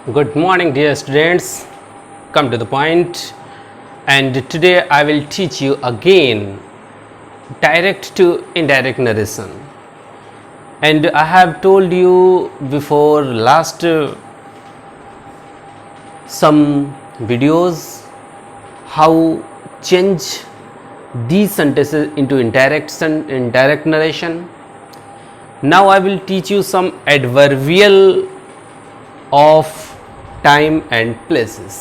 Good morning, dear students. Come to the point. And today I will teach you again direct to indirect narration. And I have told you before last some videos how change these sentences into indirect narration. Now I will teach you some adverbial of time and places.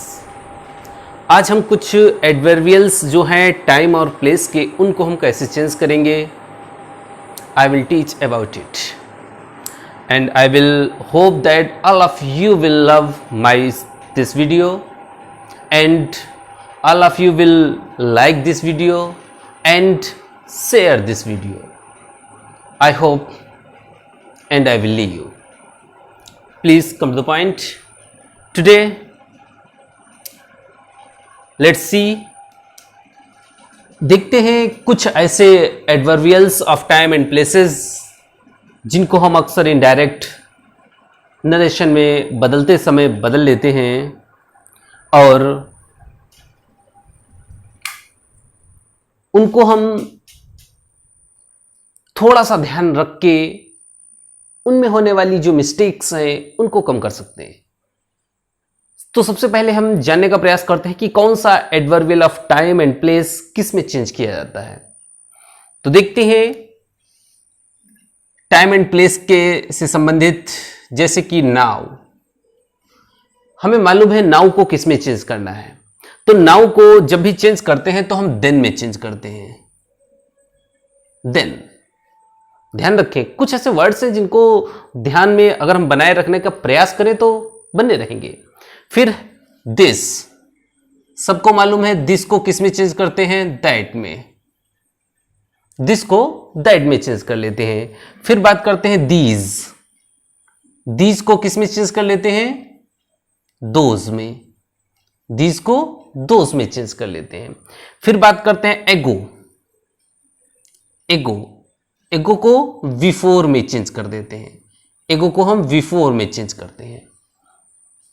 आज हम कुछ adverbials जो हैं time और place के, उनको हम कैसे चेंज करेंगे. I will teach about it and I will hope that all of you will love my this video and all of you will like this video and share this video. I hope and I will leave you. Please come to the point. Today, let's see, देखते हैं कुछ ऐसे adverbials of time and places जिनको हम अक्सर indirect narration में बदलते समय बदल लेते हैं और उनको हम थोड़ा सा ध्यान रख के उनमें होने वाली जो मिस्टेक्स हैं उनको कम कर सकते हैं. तो सबसे पहले हम जानने का प्रयास करते हैं कि कौन सा adverbial of time and place किस में चेंज किया जाता है. तो देखते हैं टाइम एंड प्लेस के से संबंधित, जैसे कि नाउ. हमें मालूम है नाउ को किस में चेंज करना है. तो नाउ को जब भी चेंज करते हैं तो हम देन में चेंज करते हैं. देन ध्यान रखें, कुछ ऐसे वर्ड्स हैं जिनको ध्यान में अगर हम बनाए रखने का प्रयास करें तो बने रहेंगे. फिर दिस, सबको मालूम है दिस को किस में चेंज करते हैं, दैट में. दिस को दैट में चेंज कर लेते हैं. फिर बात करते हैं दीज. दीज को किस में चेंज कर लेते हैं, दोज में. दीज को दोज में चेंज कर लेते हैं. फिर बात करते हैं एगो. एगो, एगो को बिफोर में चेंज कर देते हैं. एगो को हम बिफोर में चेंज करते हैं.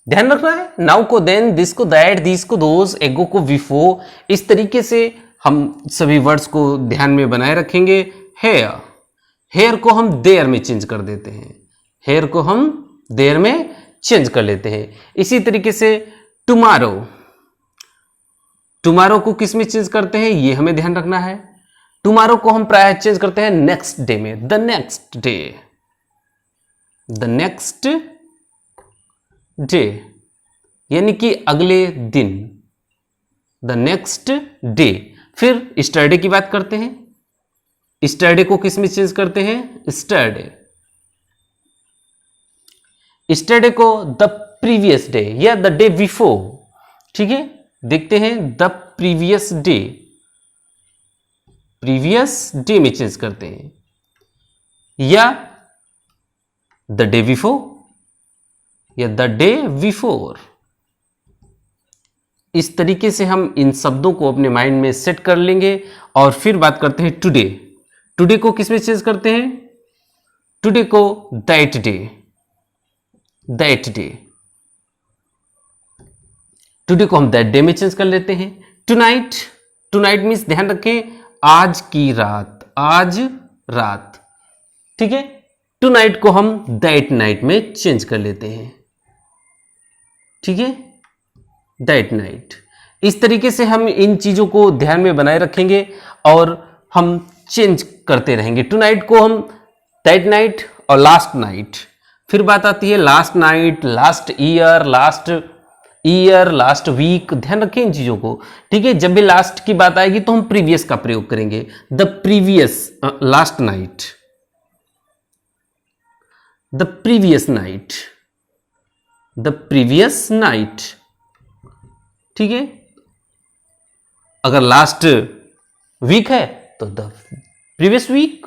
ध्यान रखना है, नाउ को देन, दिस को दैट, दिस को दोज, एगो को बिफोर. इस तरीके से हम सभी वर्ड्स को ध्यान में बनाए रखेंगे. हेयर, हेयर को हम देयर में चेंज कर देते हैं. हेयर को हम देयर में चेंज कर लेते हैं. इसी तरीके से टुमारो, टुमारो को किस में चेंज करते हैं, ये हमें ध्यान रखना है. टुमारो को हम प्राय चेंज करते हैं नेक्स्ट डे में. The next day, the next day यानी कि अगले दिन, द नेक्स्ट डे. फिर स्टरडे की बात करते हैं. स्टरडे को किस में चेंज करते हैं, स्टरडे. स्टरडे को द प्रीवियस डे या द डे बिफोर. ठीक है, देखते हैं the previous day, previous day में चेंज करते हैं, या द डे बिफोर या द डे बिफोर. इस तरीके से हम इन शब्दों को अपने माइंड में सेट कर लेंगे. और फिर बात करते हैं टुडे. टुडे को किस में चेंज करते हैं, टुडे को that day, that day. Today को हम दैट डे में चेंज कर लेते हैं. टुनाइट, टुनाइट मीन्स ध्यान रखें आज की रात, आज रात. ठीक है, टुनाइट को हम दैट नाइट में चेंज कर लेते हैं. ठीक है, दैट नाइट. इस तरीके से हम इन चीजों को ध्यान में बनाए रखेंगे और हम चेंज करते रहेंगे. टुनाइट को हम दैट नाइट और लास्ट नाइट. फिर बात आती है last night, last year, last week. ध्यान रखें इन चीजों को. ठीक है, जब भी लास्ट की बात आएगी तो हम प्रीवियस का प्रयोग करेंगे. The previous, last night, the previous night, the previous night. ठीक है, अगर लास्ट वीक है तो द प्रीवियस वीक.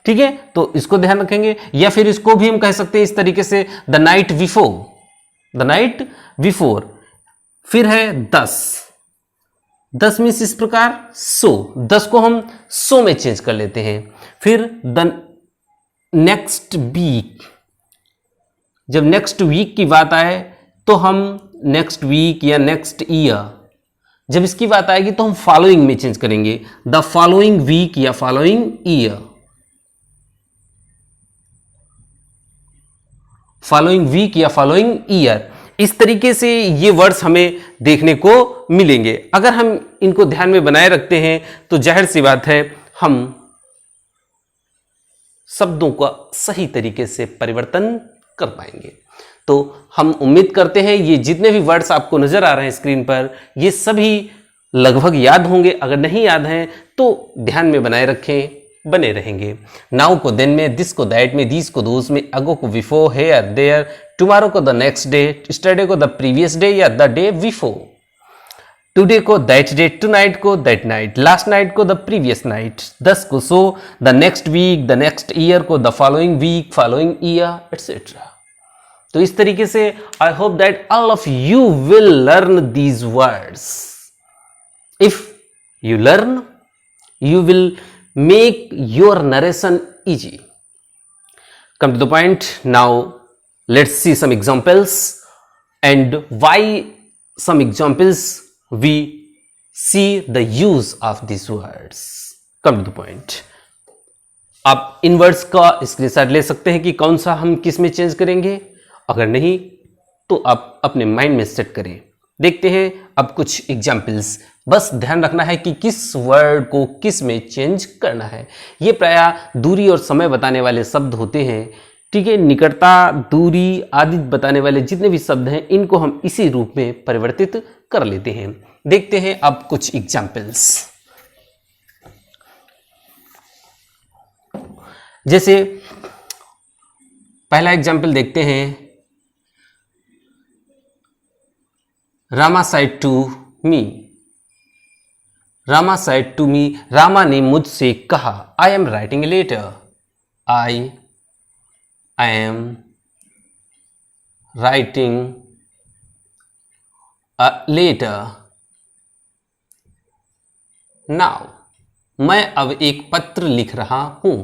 ठीक है, तो इसको ध्यान रखेंगे. या फिर इसको भी हम कह सकते हैं इस तरीके से the night before, the night before. फिर है 10. 10 मीन्स इस प्रकार सो. 10 को हम सो में चेंज कर लेते हैं. फिर द नेक्स्ट वीक, जब नेक्स्ट वीक की बात आए तो हम नेक्स्ट वीक या नेक्स्ट ईयर, जब इसकी बात आएगी तो हम फॉलोइंग में चेंज करेंगे, द फॉलोइंग वीक या फॉलोइंग ईयर, फॉलोइंग वीक या फॉलोइंग ईयर। इस तरीके से ये वर्ड्स हमें देखने को मिलेंगे। अगर हम इनको ध्यान में बनाए रखते हैं तो जाहिर सी बात है हम शब्दों का सही तरीके से परिवर्तन कर पाएंगे। तो हम उम्मीद करते हैं ये जितने भी वर्ड्स आपको नजर आ रहे हैं स्क्रीन पर, ये सभी लगभग याद होंगे। अगर नहीं याद हैं तो ध्यान में बनाए रखें, बने रहेंगे। नाउ को देन में, दिस को दैट में, दीस को दोस में, अगो को बिफोर, हेयर देयर, टुमारो को द नेक्स्ट डे, स्टरडे को द प्रीवियस डे या द डे बिफोर, टुडे को दैट डे, टुनाइट को दैट नाइट, लास्ट नाइट को द प्रीवियस नाइट, 10 को so, the next week, the next year को the following week, following year etcetera. तो इस तरीके से I hope that all of you will learn these words. If you learn, you will make your narration easy. Come to the point. Now let's see some examples and why some examples we see the use of these words. Come to the point. आप इन words का screenshot ले सकते हैं कि कौन सा हम किस में चेंज करेंगे। अगर नहीं तो आप अपने माइंड में सेट करें। देखते हैं अब कुछ एग्जाम्पल्स। बस ध्यान रखना है कि किस वर्ड को किस में चेंज करना है। ये प्रायः दूरी और समय बताने वाले शब्द होते हैं, ठीक है। निकटता, दूरी आदि बताने वाले जितने भी शब्द हैं इनको हम इसी रूप में परिवर्तित कर लेते हैं। देखते हैं अब कुछ एग्जाम्पल्स। जैसे पहला एग्जाम्पल देखते हैं, Rama said to me. Rama said to me, Rama ने मुझसे कहा। I am writing a letter. I am writing a letter. Now, मैं अब एक पत्र लिख रहा हूं।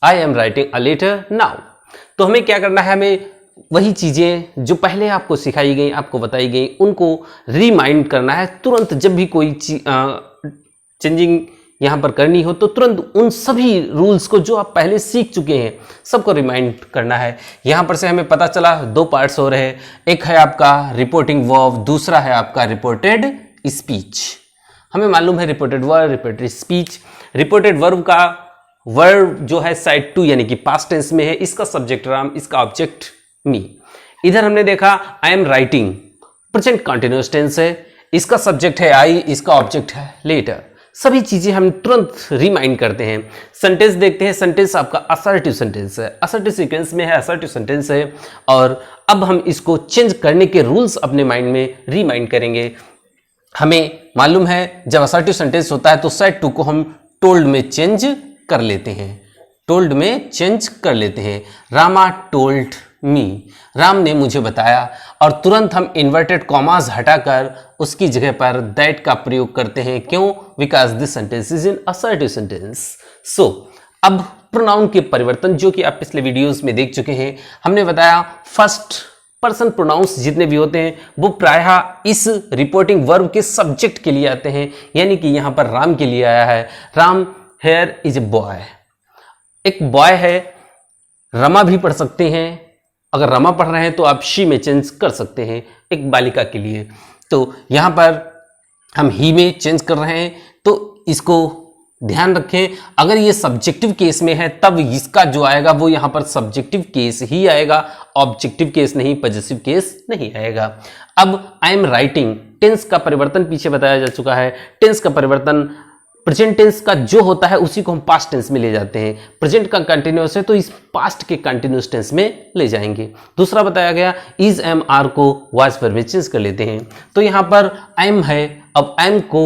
I am writing a letter now. तो हमें क्या करना है, हमें वही चीजें जो पहले आपको सिखाई गई, आपको बताई गई, उनको रिमाइंड करना है। तुरंत जब भी कोई चेंजिंग यहां पर करनी हो तो तुरंत उन सभी रूल्स को जो आप पहले सीख चुके हैं सबको रिमाइंड करना है। यहां पर से हमें पता चला दो पार्ट्स हो रहे हैं। एक है आपका रिपोर्टिंग वर्ब, दूसरा है आपका रिपोर्टेड स्पीच। हमें मालूम है reported verb, reported speech. Reported verb का वर्ब जो है साइड टू यानी कि पास्ट टेंस में है, इसका सब्जेक्ट राम, इसका ऑब्जेक्ट मी। इधर हमने देखा I am writing, present continuous tense है, इसका सब्जेक्ट है आई, इसका ऑब्जेक्ट है लेटर। सभी चीजें हम तुरंत रिमाइंड करते हैं। सेंटेंस देखते हैं, सेंटेंस आपका असर्टिव सेंटेंस है, असर्टिव सीक्वेंस में है, असर्टिव सेंटेंस है। और अब हम इसको चेंज करने के रूल्स अपने माइंड में रिमाइंड करेंगे। हमें मालूम है जब असर्टिव सेंटेंस होता है तो साइड टू को हम टोल्ड में चेंज कर लेते हैं, टोल्ड में चेंज कर लेते हैं। रामा टोल्ड मी, राम ने मुझे बताया। और तुरंत हम इन्वर्टेड कॉमास हटाकर उसकी जगह पर दैट का प्रयोग करते हैं। क्यों? Because this sentence is in assertive sentence. So अब प्रोनाउन के परिवर्तन जो कि आप पिछले वीडियोस में देख चुके हैं, हमने बताया फर्स्ट पर्सन प्रोनाउंस जितने भी होते हैं वो प्रायः इस रिपोर्टिंग वर्ब के सब्जेक्ट के लिए आते हैं, यानी कि यहां पर राम के लिए आया है। Ram here is a boy, एक बॉय है। रमा भी पढ़ सकते हैं, अगर रमा पढ़ रहे हैं तो आप शी में चेंज कर सकते हैं एक बालिका के लिए। तो यहां पर हम ही में चेंज कर रहे हैं, तो इसको ध्यान रखें। अगर ये सब्जेक्टिव केस में है तब इसका जो आएगा वो यहां पर सब्जेक्टिव केस ही आएगा, ऑब्जेक्टिव केस नहीं, पॉजिटिव केस नहीं आएगा। अब आई एम राइटिंग, टेंस का परिवर्तन पीछे बताया जा चुका है। टेंस का परिवर्तन प्रेजेंट टेंस का जो होता है उसी को हम पास्ट टेंस में ले जाते हैं। प्रेजेंट का कंटिन्यूअस है तो इस पास्ट के कंटिन्यूअस टेंस में ले जाएंगे। दूसरा बताया गया इज एम आर को वॉइस पर में चेंज कर लेते हैं। तो यहां पर आई एम है, अब आई एम को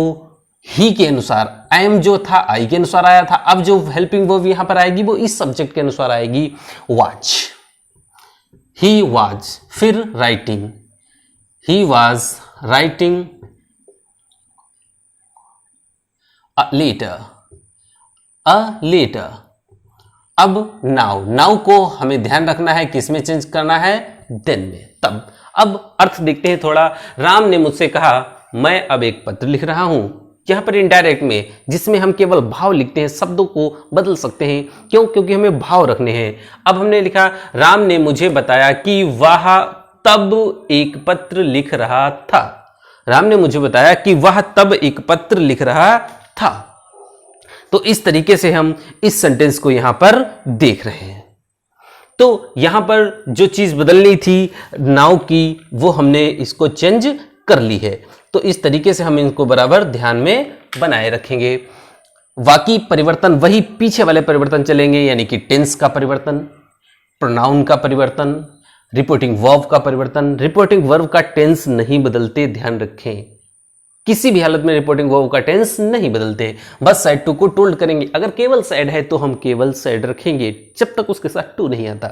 ही के अनुसार, आई एम जो था आई के अनुसार आया था, अब जो हेल्पिंग वर्ब यहां पर आएगी वो इस सब्जेक्ट के अनुसार आएगी, वॉच। ही वॉज, फिर writing, he was writing letter, a letter. अब नाउ, नाउ को हमें ध्यान रखना है किस में चेंज करना है, देन में, तब। अब अर्थ देखते हैं थोड़ा। राम ने मुझसे कहा मैं अब एक पत्र लिख रहा हूं। यहां पर इनडायरेक्ट में, जिसमें हम केवल भाव लिखते हैं, शब्दों को बदल सकते हैं। क्यों? क्योंकि हमें भाव रखने हैं। अब हमने लिखा राम ने मुझे बताया कि वह तब एक पत्र लिख रहा था। राम ने मुझे बताया कि वह तब एक पत्र लिख रहा था। तो इस तरीके से हम इस सेंटेंस को यहां पर देख रहे हैं। तो यहां पर जो चीज बदलनी थी नाउ की, वो हमने इसको चेंज कर ली है। तो इस तरीके से हम इनको बराबर ध्यान में बनाए रखेंगे। बाकी परिवर्तन वही पीछे वाले परिवर्तन चलेंगे, यानी कि टेंस का परिवर्तन, प्रोनाउन का परिवर्तन, रिपोर्टिंग वर्ब का परिवर्तन। रिपोर्टिंग वर्ब का टेंस नहीं बदलते, ध्यान रखें। किसी भी हालत में रिपोर्टिंग वर्ब का टेंस नहीं बदलते। बस साइड टू को टोल्ड करेंगे। अगर केवल साइड है तो हम केवल साइड रखेंगे जब तक उसके साथ टू नहीं आता।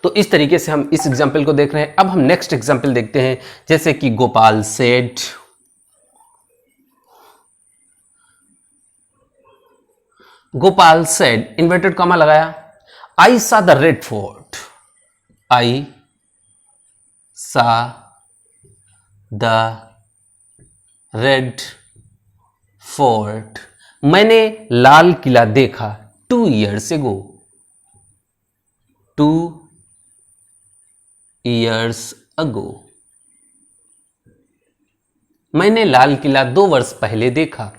तो इस तरीके से हम इस एग्जाम्पल को देख रहे हैं। अब हम नेक्स्ट एग्जाम्पल देखते हैं, जैसे कि Gopal said, Gopal said, inverted comma लगाया, आई सा द रेड फोर्ट, आई सा द रेड फोर्ट, मैंने लाल किला देखा 2 years ago, 2 years ago, मैंने लाल किला 2 वर्ष पहले देखा,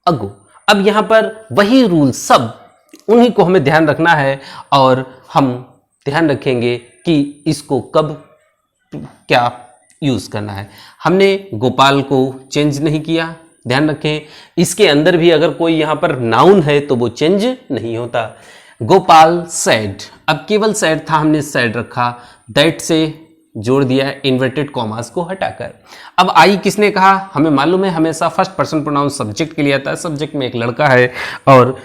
अगो। अब यहां पर वही रूल, सब उन्हीं को हमें ध्यान रखना है और हम ध्यान रखेंगे कि इसको कब क्या यूज करना है। हमने गोपाल को चेंज नहीं किया, ध्यान रखें। इसके अंदर भी अगर कोई यहां पर नाउन है तो वो चेंज नहीं होता। गोपाल सैड, अब केवल सैड था, हमने सैड रखा, दैट से जोड़ दिया इन्वर्टेड कॉमास को हटाकर। अब आई किसने कहा? हमें मालूम है हमेशा फर्स्ट पर्सन प्रोनाउन सब्जेक्ट के लिए आता है। सब्जेक्ट में एक लड़का है और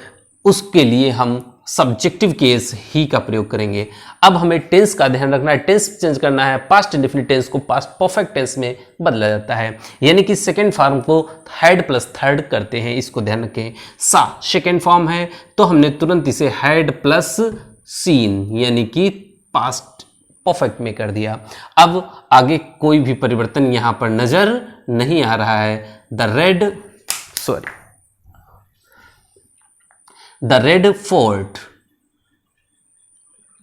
उसके लिए हम सब्जेक्टिव केस ही का प्रयोग करेंगे। अब हमें टेंस का ध्यान रखना है, टेंस चेंज करना है। पास्ट इंडेफिनिट टेंस को पास्ट परफेक्ट टेंस में बदला जाता है, यानी कि सेकेंड फॉर्म को हैड प्लस थर्ड करते हैं, इसको ध्यान रखें। सा सेकेंड फॉर्म है तो हमने तुरंत इसे हैड प्लस सीन यानी कि पास्ट परफेक्ट में कर दिया। अब आगे कोई भी परिवर्तन यहां पर नजर नहीं आ रहा है। The red fort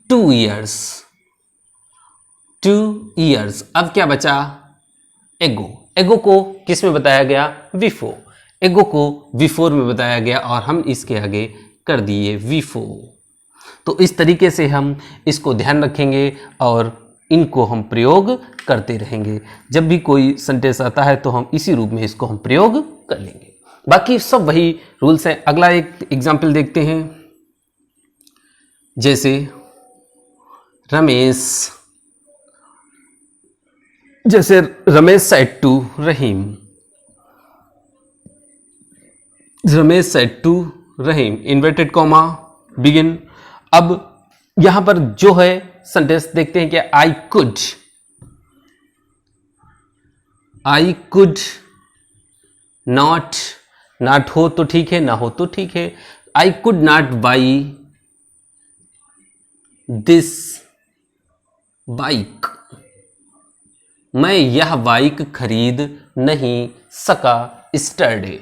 2 years, 2 years। अब क्या बचा? एगो। एगो को किस में बताया गया? बिफोर। एगो को बिफोर में बताया गया और हम इसके आगे कर दिए बिफोर। तो इस तरीके से हम इसको ध्यान रखेंगे और इनको हम प्रयोग करते रहेंगे। जब भी कोई सेंटेंस आता है तो हम इसी रूप में इसको हम प्रयोग कर लेंगे। बाकी सब वही रूल्स हैं। अगला एक एग्जाम्पल देखते हैं, जैसे रमेश, जैसे Ramesh said to Rahim, Ramesh said to Rahim, inverted comma begin. अब यहां पर जो है सेंटेंस देखते हैं कि आई कुड नॉट, नॉट हो तो ठीक है, ना हो तो ठीक है। I could not by this bike, मैं यह बाइक खरीद नहीं सका स्टरडे।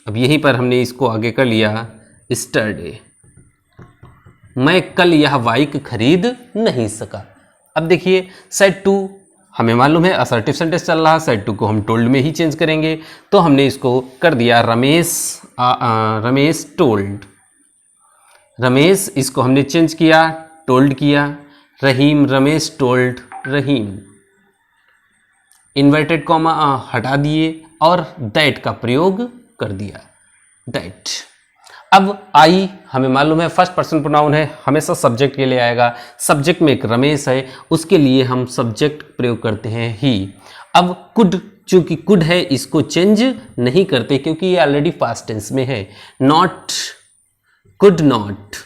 अब यहीं पर हमने इसको आगे कर लिया स्टरडे, मैं कल यह बाइक खरीद नहीं सका। अब देखिए सेड टू हमें मालूम है असर्टिव सेंटेंस चल रहा है, सेड टू को हम टोल्ड में ही चेंज करेंगे। तो हमने इसको कर दिया रमेश टोल्ड, रमेश इसको हमने चेंज किया, टोल्ड किया। रहीम, रमेश टोल्ड रहीम, इन्वर्टेड कॉमा हटा दिए और दैट का प्रयोग कर दिया, दैट। अब आई हमें मालूम है फर्स्ट पर्सन प्रोनाउन है, हमेशा सब्जेक्ट के लिए आएगा। सब्जेक्ट में एक रमेश है, उसके लिए हम सब्जेक्ट प्रयोग करते हैं ही। अब कुड, चूंकि कुड है इसको चेंज नहीं करते क्योंकि ये ऑलरेडी पास्ट टेंस में है। Not, could not.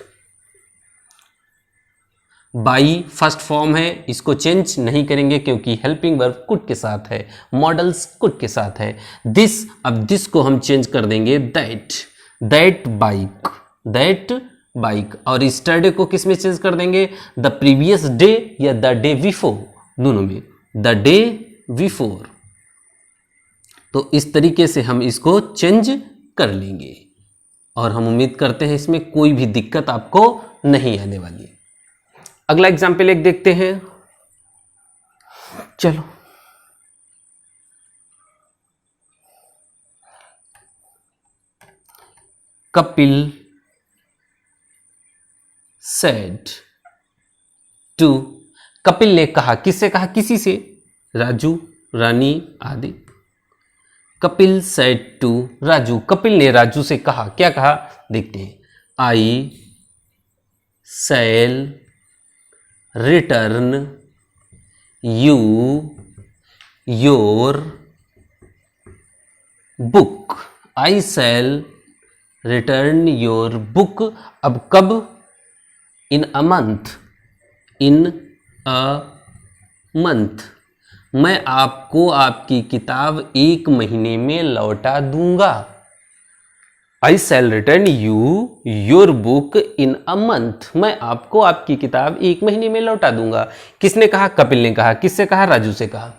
By first form है, इसको चेंज नहीं करेंगे क्योंकि हेल्पिंग वर्ब कुड के साथ है, मॉडल्स कुड के साथ है। दिस, अब दिस को हम चेंज कर देंगे that, that bike, that bike. और यस्टरडे को किस में चेंज कर देंगे? द प्रीवियस डे या द डे बिफोर, दोनों में, द डे बिफोर। तो इस तरीके से हम इसको चेंज कर लेंगे और हम उम्मीद करते हैं इसमें कोई भी दिक्कत आपको नहीं आने वाली। अगला एग्जाम्पल एक देखते हैं। चलो, कपिल सेड टू, कपिल ने कहा, किससे कहा? किसी से, राजू, रानी आदि। कपिल सेड टू राजू, कपिल ने राजू से कहा, क्या कहा देखते हैं। I shall return you your book, I shall return your book. अब कब? इन a month, in a month, मैं आपको आपकी किताब 1 महीने में लौटा दूंगा। I shall return you your book in a month, मैं आपको आपकी किताब 1 महीने में लौटा दूंगा। किसने कहा? कपिल ने कहा। किससे कहा? राजू से कहा।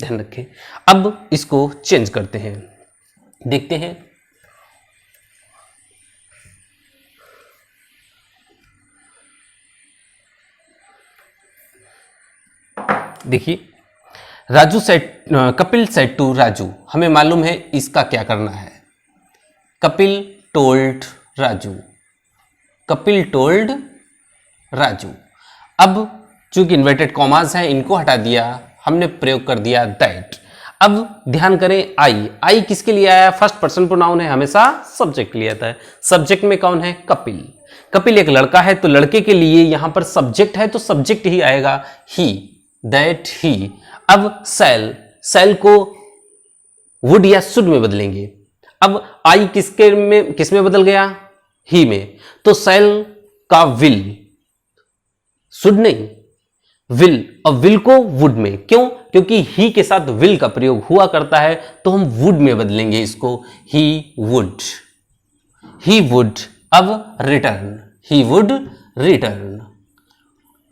ध्यान रखें। अब इसको चेंज करते हैं, देखते हैं। देखिए, Raju said, Kapil said to Raju, हमें मालूम है इसका क्या करना है। Kapil told Raju, Kapil told Raju. अब चूंकि इन्वर्टेड कॉमास हैं, इनको हटा दिया, हमने प्रयोग कर दिया दैट। अब ध्यान करें, आई, आई किसके लिए आया? फर्स्ट पर्सन प्रोनाउन है, हमेशा सब्जेक्ट के लिए आता है। सब्जेक्ट में कौन है? कपिल। कपिल एक लड़का है, तो लड़के के लिए यहां पर सब्जेक्ट है, तो सब्जेक्ट ही आएगा, ही, दैट ही। अब सेल, सेल को वुड या शुड में बदलेंगे। अब आई किसके में, किस में बदल गया? ही में। तो सेल का विल, शुड नहीं, विल, और विल को वुड में। क्यों? क्योंकि ही के साथ विल का प्रयोग हुआ करता है, तो हम वुड में बदलेंगे इसको, ही वुड, ही वुड। अब रिटर्न, ही वुड रिटर्न।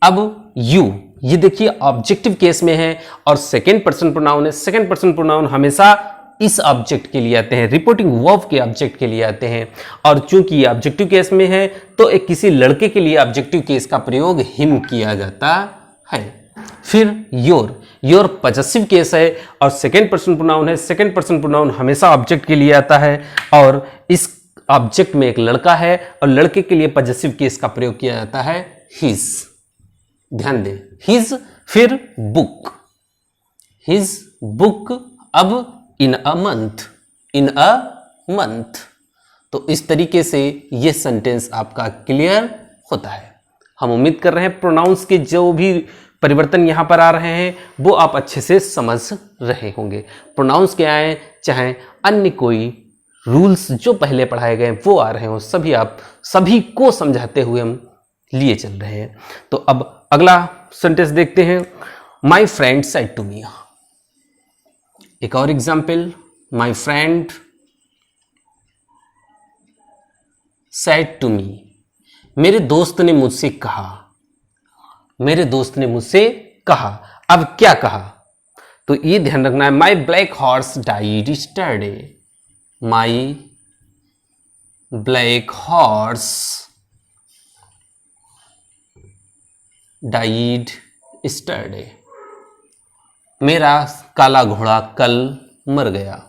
अब यू, ये देखिए ऑब्जेक्टिव केस में है और सेकेंड पर्सन प्रोनाउन है। सेकेंड पर्सन प्रोनाउन हमेशा इस ऑब्जेक्ट के लिए आते हैं, रिपोर्टिंग वर्ब के ऑब्जेक्ट के लिए आते हैं। और चूंकि ये ऑब्जेक्टिव केस में है, तो एक किसी लड़के के लिए ऑब्जेक्टिव केस का प्रयोग हिम किया जाता है। फिर योर, योर पॉसेसिव केस है और सेकेंड पर्सन प्रोनाउन है। सेकेंड पर्सन प्रोनाउन हमेशा ऑब्जेक्ट के लिए आता है और इस ऑब्जेक्ट में एक लड़का है और लड़के के लिए पॉसेसिव केस का प्रयोग किया जाता है, हिज। ध्यान दें, हिज। फिर बुक, हिज बुक। अब इन a month, in a month. तो इस तरीके से यह सेंटेंस आपका क्लियर होता है। हम उम्मीद कर रहे हैं प्रोनाउंस के जो भी परिवर्तन यहां पर आ रहे हैं वो आप अच्छे से समझ रहे होंगे। प्रोनाउंस के आए चाहे अन्य कोई रूल्स जो पहले पढ़ाए गए वो आ रहे हो, सभी आप सभी को समझाते हुए हम लिए चल रहे हैं। तो अब अगला सेंटेंस देखते हैं। My friend said to me, एक और example. My friend said to me, मेरे दोस्त ने मुझसे कहा, मेरे दोस्त ने मुझसे कहा। अब क्या कहा? तो ये ध्यान रखना है, my black horse died yesterday, my black horse died yesterday, मेरा काला घोड़ा कल मर गया।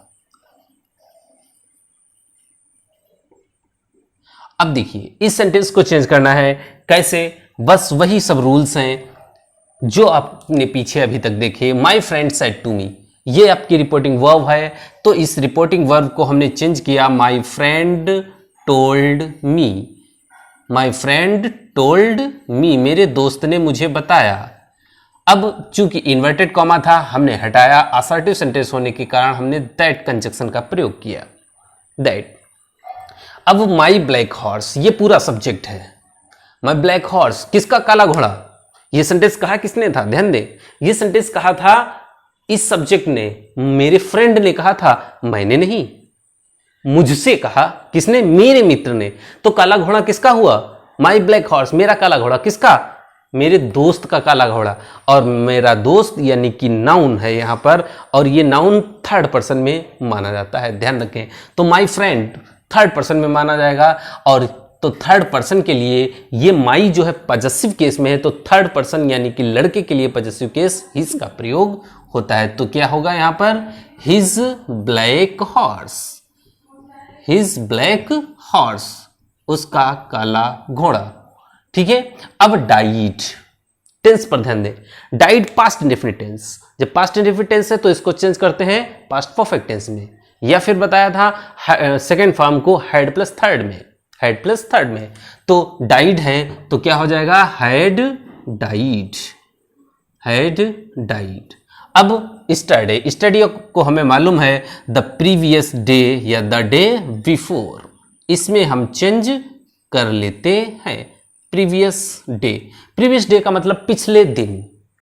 अब देखिए इस सेंटेंस को चेंज करना है कैसे? बस वही सब रूल्स हैं जो आपने पीछे अभी तक देखे। My friend said to me, ये आपकी रिपोर्टिंग वर्ब है, तो इस रिपोर्टिंग वर्ब को हमने चेंज किया, my friend told me, my friend told me, मेरे दोस्त ने मुझे बताया। अब चूंकि इन्वर्टेड कॉमा था हमने हटाया, असर्टिव सेंटेंस होने के कारण हमने दैट कंजक्शन का प्रयोग किया, दैट। अब माई ब्लैक हॉर्स, ये पूरा सब्जेक्ट है। माई ब्लैक हॉर्स, किसका काला घोड़ा? ये सेंटेंस कहा किसने था? ध्यान दे, ये सेंटेंस कहा था इस सब्जेक्ट ने, मेरे फ्रेंड ने कहा था, मैंने नहीं। मुझसे कहा किसने? मेरे मित्र ने। तो काला घोड़ा किसका हुआ? माई ब्लैक हॉर्स, मेरा काला घोड़ा। किसका? मेरे दोस्त का काला घोड़ा। और मेरा दोस्त यानी कि नाउन है यहाँ पर, और ये नाउन थर्ड पर्सन में माना जाता है, ध्यान रखें। तो माई फ्रेंड थर्ड पर्सन में माना जाएगा, और तो थर्ड पर्सन के लिए ये माई जो है पजेसिव केस में है, तो थर्ड पर्सन यानी कि लड़के के लिए पजेसिव केस हिज का प्रयोग होता है। तो क्या होगा यहाँ पर? His black horse, his black horse, उसका काला घोड़ा। ठीक है। अब डाइड, टेंस पर ध्यान दें। डाइड पास्ट इंडेफिनिट टेंस, जब पास्ट इंडेफिनिट टेंस है तो इसको चेंज करते हैं पास्ट परफेक्ट टेंस में, या फिर बताया था सेकेंड फॉर्म को हैड प्लस थर्ड में, हैड प्लस थर्ड में। तो डाइड है तो क्या हो जाएगा? Had died, had died. अब स्टडी, स्टडी को हमें मालूम है द प्रीवियस डे या द डे बिफोर, इसमें हम चेंज कर लेते हैं प्रीवियस डे। प्रीवियस डे का मतलब पिछले दिन,